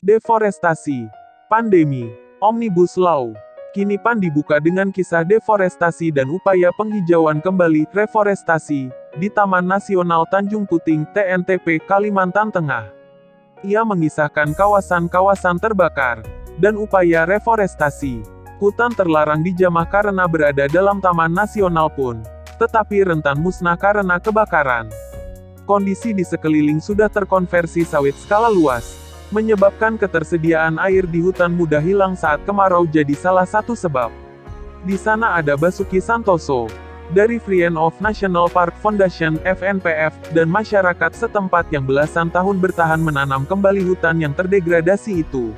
Deforestasi. Pandemi. Omnibus Law. Kini PAN dibuka dengan kisah deforestasi dan upaya penghijauan kembali reforestasi di Taman Nasional Tanjung Puting, TNTP, Kalimantan Tengah. Ia mengisahkan kawasan-kawasan terbakar dan upaya reforestasi. Hutan terlarang dijamah karena berada dalam Taman Nasional pun, tetapi rentan musnah karena kebakaran. Kondisi di sekeliling sudah terkonversi sawit skala luas, menyebabkan ketersediaan air di hutan mudah hilang saat kemarau jadi salah satu sebab. Di sana ada Basuki Santoso, dari Friends of National Park Foundation, FNPF, dan masyarakat setempat yang belasan tahun bertahan menanam kembali hutan yang terdegradasi itu.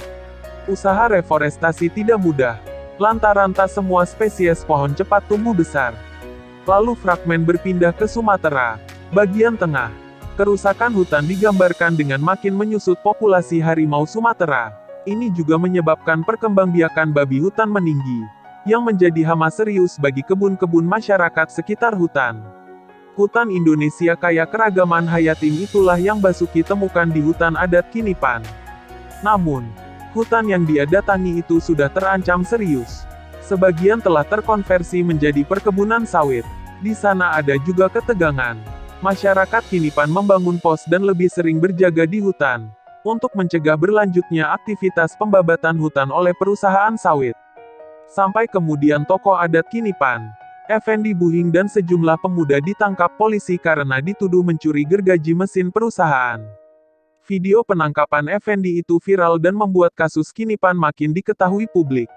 Usaha reforestasi tidak mudah, lantaran tak semua spesies pohon cepat tumbuh besar. Lalu fragmen berpindah ke Sumatera, bagian tengah. Kerusakan hutan digambarkan dengan makin menyusut populasi harimau Sumatera. Ini juga menyebabkan perkembangbiakan babi hutan meninggi, yang menjadi hama serius bagi kebun-kebun masyarakat sekitar hutan. Hutan Indonesia kaya keragaman hayatim, itulah yang Basuki temukan di hutan adat Kinipan. Namun, hutan yang dia datangi itu sudah terancam serius. Sebagian telah terkonversi menjadi perkebunan sawit. Di sana ada juga ketegangan. Masyarakat Kinipan membangun pos dan lebih sering berjaga di hutan, untuk mencegah berlanjutnya aktivitas pembabatan hutan oleh perusahaan sawit. Sampai kemudian tokoh adat Kinipan, Effendi Buhing dan sejumlah pemuda ditangkap polisi karena dituduh mencuri gergaji mesin perusahaan. Video penangkapan Effendi itu viral dan membuat kasus Kinipan makin diketahui publik.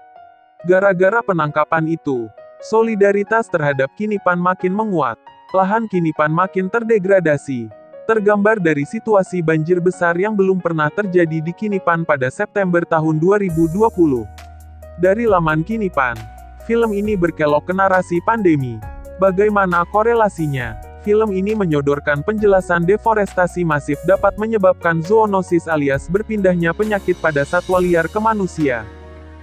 Gara-gara penangkapan itu, solidaritas terhadap Kinipan makin menguat. Lahan Kinipan makin terdegradasi. Tergambar dari situasi banjir besar yang belum pernah terjadi di Kinipan pada September tahun 2020. Dari laman Kinipan, film ini berkelok ke narasi pandemi. Bagaimana korelasinya? Film ini menyodorkan penjelasan deforestasi masif dapat menyebabkan zoonosis alias berpindahnya penyakit pada satwa liar ke manusia.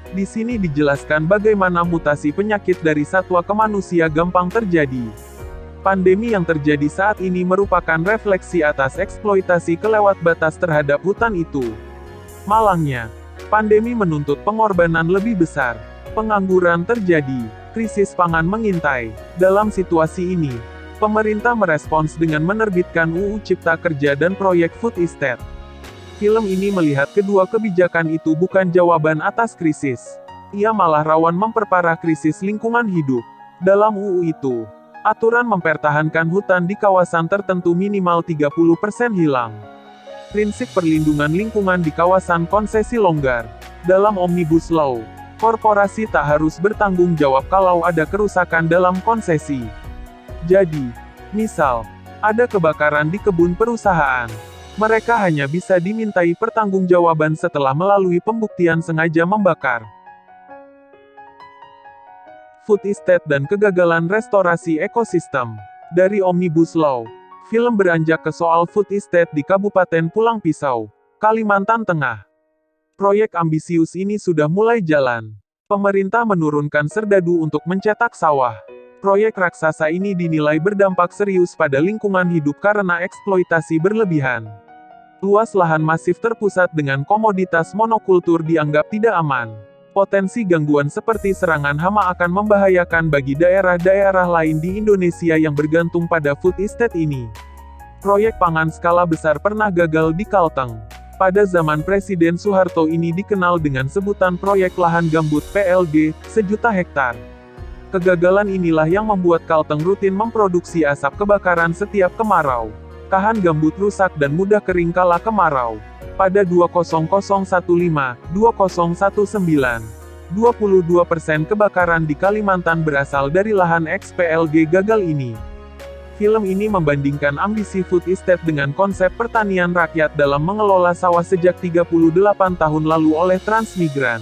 Di sini dijelaskan bagaimana mutasi penyakit dari satwa ke manusia gampang terjadi. Pandemi yang terjadi saat ini merupakan refleksi atas eksploitasi kelewat batas terhadap hutan itu. Malangnya, pandemi menuntut pengorbanan lebih besar. Pengangguran terjadi, krisis pangan mengintai. Dalam situasi ini, pemerintah merespons dengan menerbitkan UU Cipta Kerja dan proyek food estate. Film ini melihat kedua kebijakan itu bukan jawaban atas krisis. Ia malah rawan memperparah krisis lingkungan hidup. Dalam UU itu, aturan mempertahankan hutan di kawasan tertentu minimal 30% hilang. Prinsip perlindungan lingkungan di kawasan konsesi longgar. Dalam Omnibus Law, korporasi tak harus bertanggung jawab kalau ada kerusakan dalam konsesi. Jadi, misal, ada kebakaran di kebun perusahaan. Mereka hanya bisa dimintai pertanggungjawaban setelah melalui pembuktian sengaja membakar. Food estate dan kegagalan restorasi ekosistem. Dari Omnibus Law, film beranjak ke soal food estate di Kabupaten Pulang Pisau, Kalimantan Tengah. Proyek ambisius ini sudah mulai jalan. Pemerintah menurunkan serdadu untuk mencetak sawah. Proyek raksasa ini dinilai berdampak serius pada lingkungan hidup karena eksploitasi berlebihan. Luas lahan masif terpusat dengan komoditas monokultur dianggap tidak aman. Potensi gangguan seperti serangan hama akan membahayakan bagi daerah-daerah lain di Indonesia yang bergantung pada food estate ini. Proyek pangan skala besar pernah gagal di Kalteng. Pada zaman Presiden Soeharto ini dikenal dengan sebutan proyek lahan gambut PLG, 1.000.000 hektar. Kegagalan inilah yang membuat Kalteng rutin memproduksi asap kebakaran setiap kemarau. Lahan gambut rusak dan mudah kering kala kemarau. Pada 2015-2019, 22% kebakaran di Kalimantan berasal dari lahan ex-PLG gagal ini. Film ini membandingkan ambisi food estate dengan konsep pertanian rakyat dalam mengelola sawah sejak 38 tahun lalu oleh Transmigran.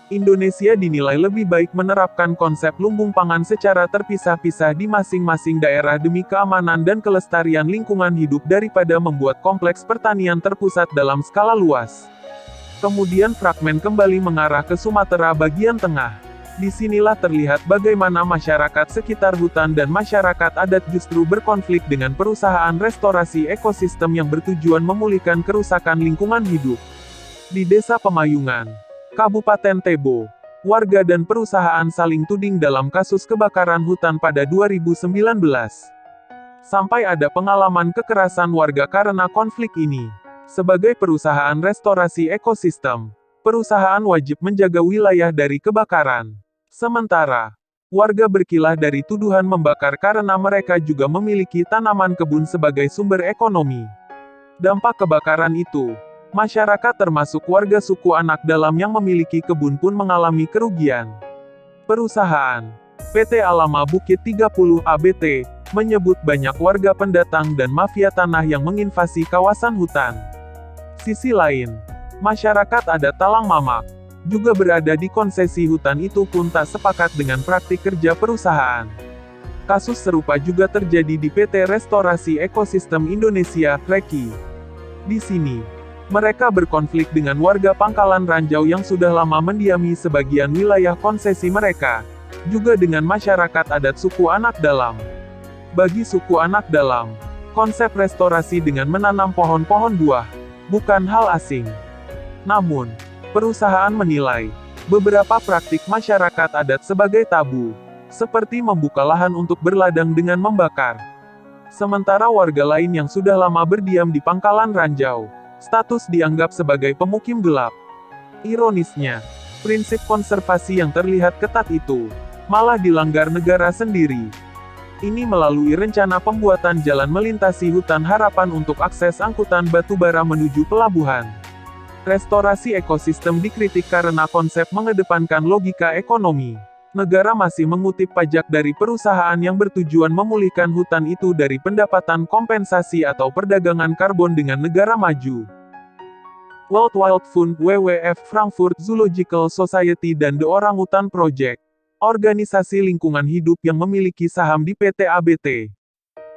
Indonesia dinilai lebih baik menerapkan konsep lumbung pangan secara terpisah-pisah di masing-masing daerah demi keamanan dan kelestarian lingkungan hidup daripada membuat kompleks pertanian terpusat dalam skala luas. Kemudian fragmen kembali mengarah ke Sumatera bagian tengah. Disinilah terlihat bagaimana masyarakat sekitar hutan dan masyarakat adat justru berkonflik dengan perusahaan restorasi ekosistem yang bertujuan memulihkan kerusakan lingkungan hidup. Di Desa Pemayungan, Kabupaten Tebo, warga dan perusahaan saling tuding dalam kasus kebakaran hutan pada 2019. Sampai ada pengalaman kekerasan warga karena konflik ini. Sebagai perusahaan restorasi ekosistem, perusahaan wajib menjaga wilayah dari kebakaran. Sementara, warga berkilah dari tuduhan membakar karena mereka juga memiliki tanaman kebun sebagai sumber ekonomi. Dampak kebakaran itu, masyarakat termasuk warga suku anak dalam yang memiliki kebun pun mengalami kerugian. Perusahaan PT Alama Bukit 30 ABT menyebut banyak warga pendatang dan mafia tanah yang menginvasi kawasan hutan. Sisi lain, masyarakat adat Talang Mamak juga berada di konsesi hutan itu pun tak sepakat dengan praktik kerja perusahaan. Kasus serupa juga terjadi di PT Restorasi Ekosistem Indonesia, REKI. Di sini, mereka berkonflik dengan warga Pangkalan Ranjau yang sudah lama mendiami sebagian wilayah konsesi mereka, juga dengan masyarakat adat suku Anak Dalam. Bagi suku Anak Dalam, konsep restorasi dengan menanam pohon-pohon buah bukan hal asing. Namun, perusahaan menilai beberapa praktik masyarakat adat sebagai tabu, seperti membuka lahan untuk berladang dengan membakar. Sementara warga lain yang sudah lama berdiam di Pangkalan Ranjau, status dianggap sebagai pemukim gelap. Ironisnya, prinsip konservasi yang terlihat ketat itu malah dilanggar negara sendiri. Ini melalui rencana pembuatan jalan melintasi hutan harapan untuk akses angkutan batubara menuju pelabuhan. Restorasi ekosistem dikritik karena konsep mengedepankan logika ekonomi. Negara masih mengutip pajak dari perusahaan yang bertujuan memulihkan hutan itu dari pendapatan kompensasi atau perdagangan karbon dengan negara maju. World Wild Fund (WWF), Frankfurt Zoological Society dan The Orangutan Project, organisasi lingkungan hidup yang memiliki saham di PT ABT.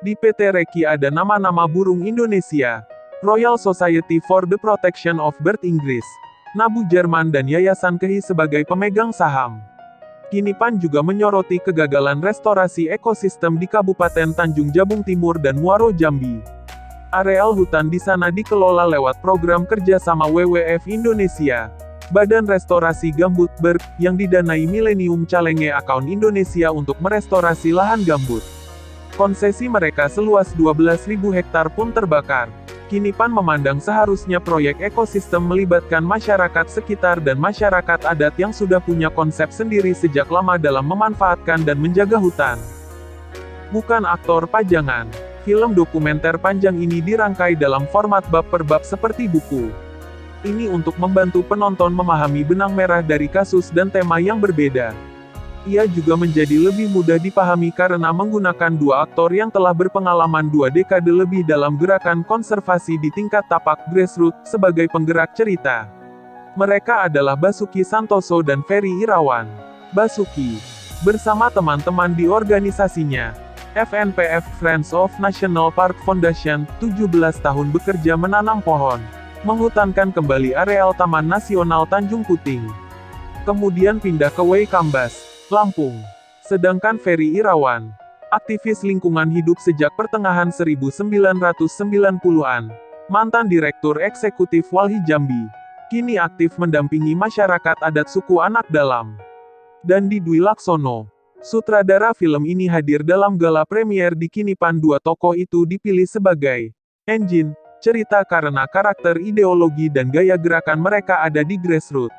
Di PT REKI ada nama-nama burung Indonesia, Royal Society for the Protection of Birds Inggris, NABU Jerman dan Yayasan KEHI sebagai pemegang saham. Kinipan juga menyoroti kegagalan restorasi ekosistem di Kabupaten Tanjung Jabung Timur dan Muaro Jambi. Areal hutan di sana dikelola lewat program kerjasama WWF Indonesia, Badan Restorasi Gambut BERG, yang didanai Millennium Challenge Account Indonesia untuk merestorasi lahan gambut. Konsesi mereka seluas 12.000 hektar pun terbakar. Kinipan memandang seharusnya proyek ekosistem melibatkan masyarakat sekitar dan masyarakat adat yang sudah punya konsep sendiri sejak lama dalam memanfaatkan dan menjaga hutan. Bukan aktor pajangan, film dokumenter panjang ini dirangkai dalam format bab per bab seperti buku. Ini untuk membantu penonton memahami benang merah dari kasus dan tema yang berbeda. Ia juga menjadi lebih mudah dipahami karena menggunakan dua aktor yang telah berpengalaman 2 dekade lebih dalam gerakan konservasi di tingkat tapak grassroots sebagai penggerak cerita. Mereka adalah Basuki Santoso dan Ferry Irawan. Basuki, bersama teman-teman di organisasinya, FNPF Friends of National Park Foundation, 17 tahun bekerja menanam pohon, menghutankan kembali areal Taman Nasional Tanjung Puting. Kemudian pindah ke Waikambas, Lampung. Sedangkan Ferry Irawan, aktivis lingkungan hidup sejak pertengahan 1990-an, mantan Direktur Eksekutif Walhi Jambi, kini aktif mendampingi masyarakat adat suku Anak Dalam. Dandi Dwi Laksono, sutradara film ini hadir dalam gala premier di Kinipan. Dua tokoh itu dipilih sebagai engine cerita karena karakter, ideologi dan gaya gerakan mereka ada di grassroots.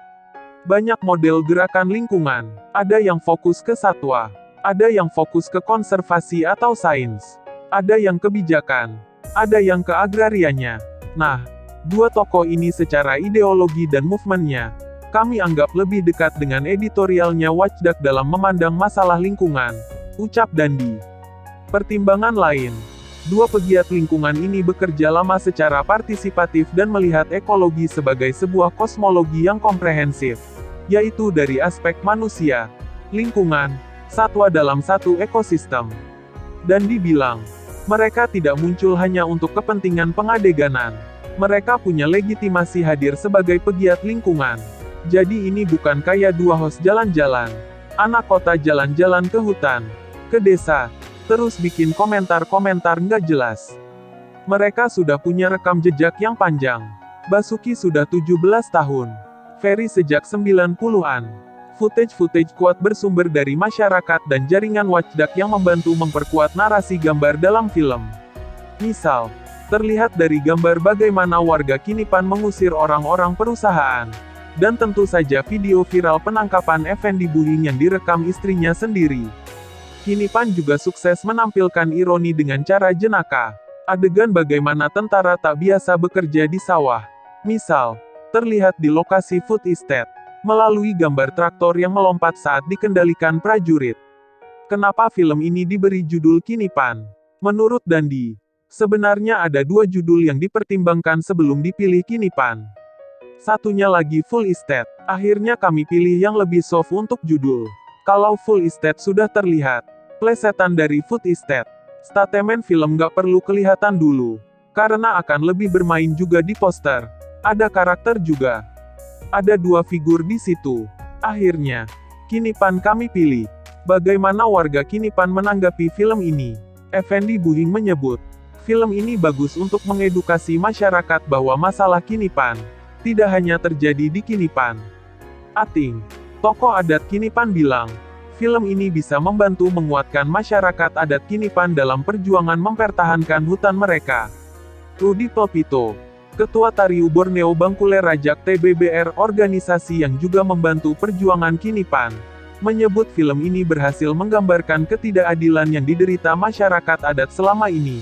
Banyak model gerakan lingkungan, ada yang fokus ke satwa, ada yang fokus ke konservasi atau sains, ada yang kebijakan, ada yang ke agrarianya. Nah, dua tokoh ini secara ideologi dan movementnya, kami anggap lebih dekat dengan editorialnya Watchdog dalam memandang masalah lingkungan, ucap Dandi. Pertimbangan lain, dua pegiat lingkungan ini bekerja lama secara partisipatif dan melihat ekologi sebagai sebuah kosmologi yang komprehensif, yaitu dari aspek manusia, lingkungan, satwa dalam satu ekosistem. Dan dibilang, mereka tidak muncul hanya untuk kepentingan pengadeganan. Mereka punya legitimasi hadir sebagai pegiat lingkungan. Jadi ini bukan kayak dua host jalan-jalan, anak kota jalan-jalan ke hutan, ke desa, terus bikin komentar-komentar nggak jelas. Mereka sudah punya rekam jejak yang panjang. Basuki sudah 17 tahun. Ferry sejak 90-an. Footage kuat bersumber dari masyarakat dan jaringan watchdog yang membantu memperkuat narasi gambar dalam film. Misal, terlihat dari gambar bagaimana warga Kinipan mengusir orang-orang perusahaan. Dan tentu saja video viral penangkapan Effendi Buhing yang direkam istrinya sendiri. Kinipan juga sukses menampilkan ironi dengan cara jenaka. Adegan bagaimana tentara tak biasa bekerja di sawah. Misal, terlihat di lokasi food estate, melalui gambar traktor yang melompat saat dikendalikan prajurit. Kenapa film ini diberi judul Kinipan? Menurut Dandi, sebenarnya ada dua judul yang dipertimbangkan sebelum dipilih Kinipan. Satunya lagi Full Estate. Akhirnya kami pilih yang lebih soft untuk judul. Kalau Full Estate sudah terlihat, plesetan dari Food Estate. Statemen film gak perlu kelihatan dulu. Karena akan lebih bermain juga di poster. Ada karakter juga. Ada dua figur di situ. Akhirnya, Kinipan kami pilih. Bagaimana warga Kinipan menanggapi film ini? Effendi Buhing menyebut, film ini bagus untuk mengedukasi masyarakat bahwa masalah Kinipan tidak hanya terjadi di Kinipan. Ating, tokoh adat Kinipan bilang, film ini bisa membantu menguatkan masyarakat adat Kinipan dalam perjuangan mempertahankan hutan mereka. Rudi Pelpito, Ketua Tariu Borneo Bangkule Rajak TBBR, organisasi yang juga membantu perjuangan Kinipan, menyebut film ini berhasil menggambarkan ketidakadilan yang diderita masyarakat adat selama ini.